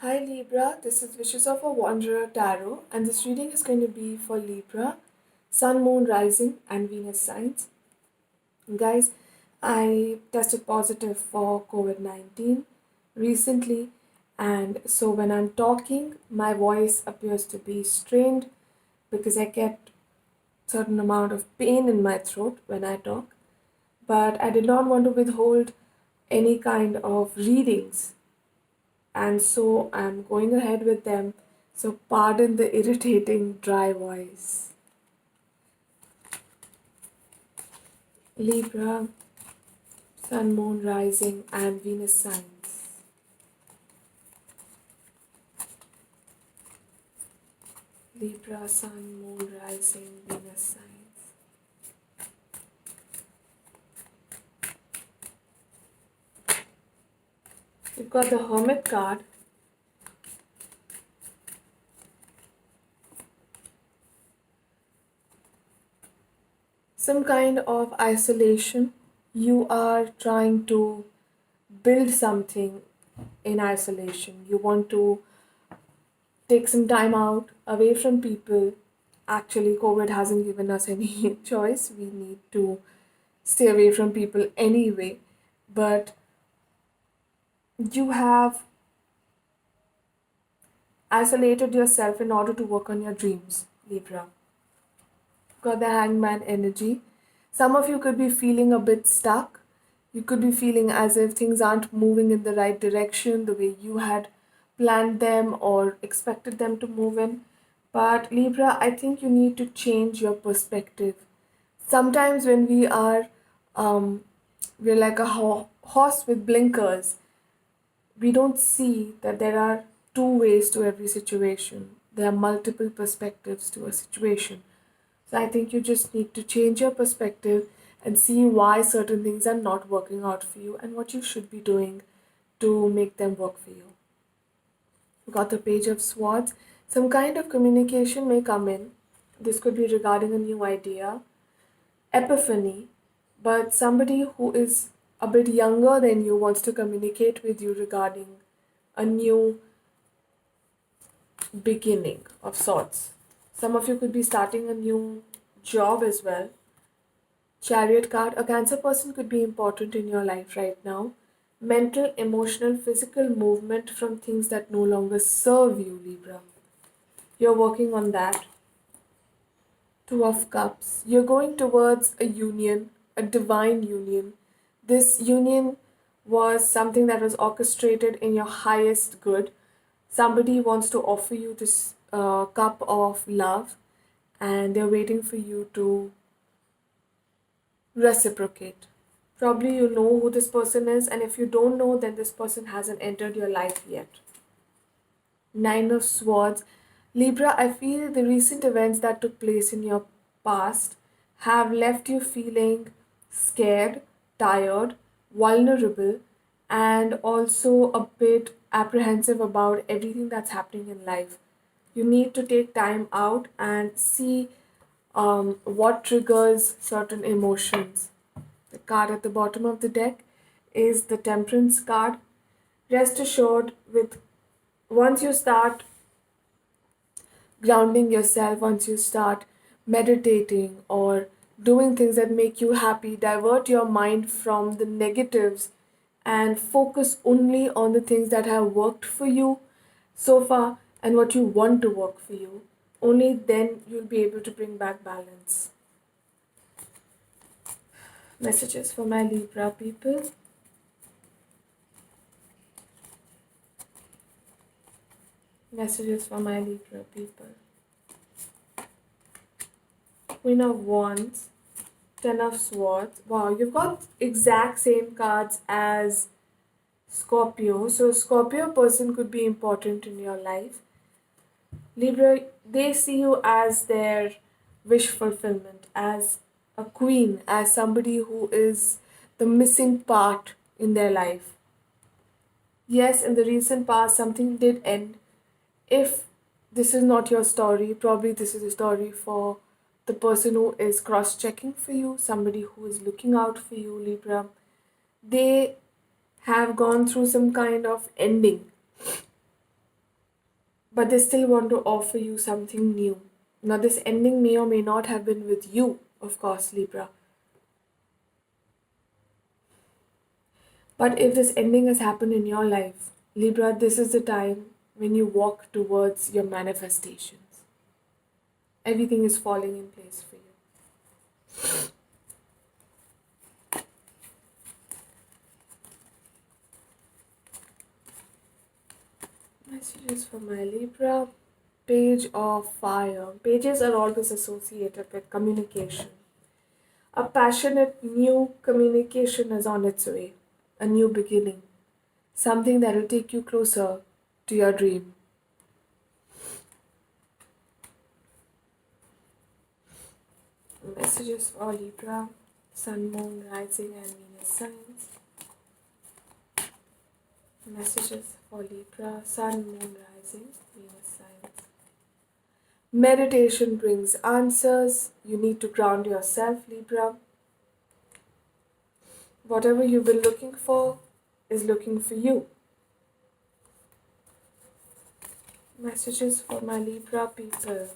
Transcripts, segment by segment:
Hi Libra, this is Wishes of a Wanderer Tarot, and this reading is going to be for Libra, Sun, Moon, Rising, and Venus signs. Guys, I tested positive for COVID 19 recently, and so when I'm talking, my voice appears to be strained because I get certain amount of pain in my throat when I talk. But I did not want to withhold any kind of readings, and so I'm going ahead with them. So, pardon the irritating dry voice. Libra, Sun, Moon, Rising, and Venus signs. Libra, Sun, Moon, Rising, Venus signs. You've got the Hermit card. Some kind of isolation. You are trying to build something in isolation. You want to take some time out away from people. Actually, COVID hasn't given us any choice. We need to stay away from people anyway. But you have isolated yourself in order to work on your dreams, Libra. Got the hangman energy. Some of you could be feeling a bit stuck. You could be feeling as if things aren't moving in the right direction the way you had planned them or expected them to move in. But Libra, I think you need to change your perspective. Sometimes when we're like a horse with blinkers. We don't see that there are two ways to every situation. There are multiple perspectives to a situation. So I think you just need to change your perspective and see why certain things are not working out for you and what you should be doing to make them work for you. You got the Page of Swords. Some kind of communication may come in. This could be regarding a new idea, epiphany, but somebody who is a bit younger than you wants to communicate with you regarding a new beginning of sorts. Some of you could be starting a new job as well. Chariot card, a Cancer person could be important in your life right now. Mental, emotional, physical movement from things that no longer serve you, Libra. You're working on that. Two of Cups. You're going towards a union, a divine union. This union was something that was orchestrated in your highest good. Somebody wants to offer you this cup of love, and they're waiting for you to reciprocate. Probably you know who this person is, and if you don't know, then this person hasn't entered your life yet. Nine of Swords. Libra, I feel the recent events that took place in your past have left you feeling scared, tired, vulnerable, and also a bit apprehensive about everything that's happening in life. You need to take time out and see what triggers certain emotions. The card at the bottom of the deck is the Temperance card. Rest assured, with once you start grounding yourself, once you start meditating or doing things that make you happy, divert your mind from the negatives and focus only on the things that have worked for you so far and what you want to work for you. Only then you'll be able to bring back balance. Messages for my Libra people. Messages for my Libra people. Queen of Wands, Ten of Swords. Wow, you've got exact same cards as Scorpio. So Scorpio person could be important in your life. Libra, they see you as their wish fulfillment, as a queen, as somebody who is the missing part in their life. Yes, in the recent past, something did end. If this is not your story, probably this is a story for the person who is cross checking for you, somebody who is looking out for you, Libra. They have gone through some kind of ending. but they still want to offer you something new. Now, this ending may or may not have been with you, of course, Libra. But if this ending has happened in your life, Libra, this is the time when you walk towards your manifestations. Everything is falling in place for you. Messages for my Libra. Page of Fire. Pages are always associated with communication. A passionate new communication is on its way. A new beginning. Something that will take you closer to your dream. Messages for Libra. Sun, Moon, Rising, and Venus signs. Messages for Libra. Sun, Moon, Rising, Venus signs. Meditation brings answers. You need to ground yourself, Libra. Whatever you've been looking for is looking for you. Messages for my Libra people.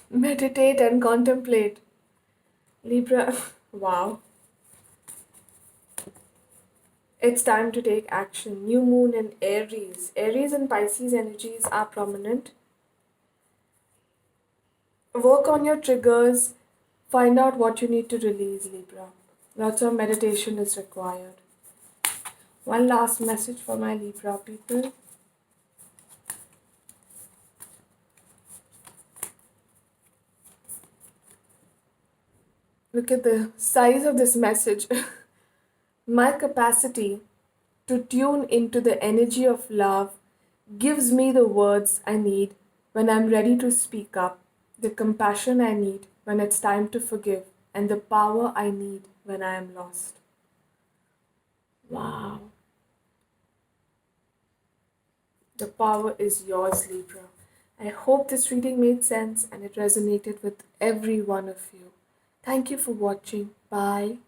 Meditate and contemplate. Libra, wow. It's time to take action. New moon in Aries. Aries and Pisces energies are prominent. Work on your triggers. Find out what you need to release, Libra. Lots of meditation is required. One last message for my Libra people. Look at the size of this message. My capacity to tune into the energy of love gives me the words I need when I'm ready to speak up, the compassion I need when it's time to forgive, and the power I need when I am lost. Wow. The power is yours, Libra. I hope this reading made sense and it resonated with every one of you. Thank you for watching. Bye.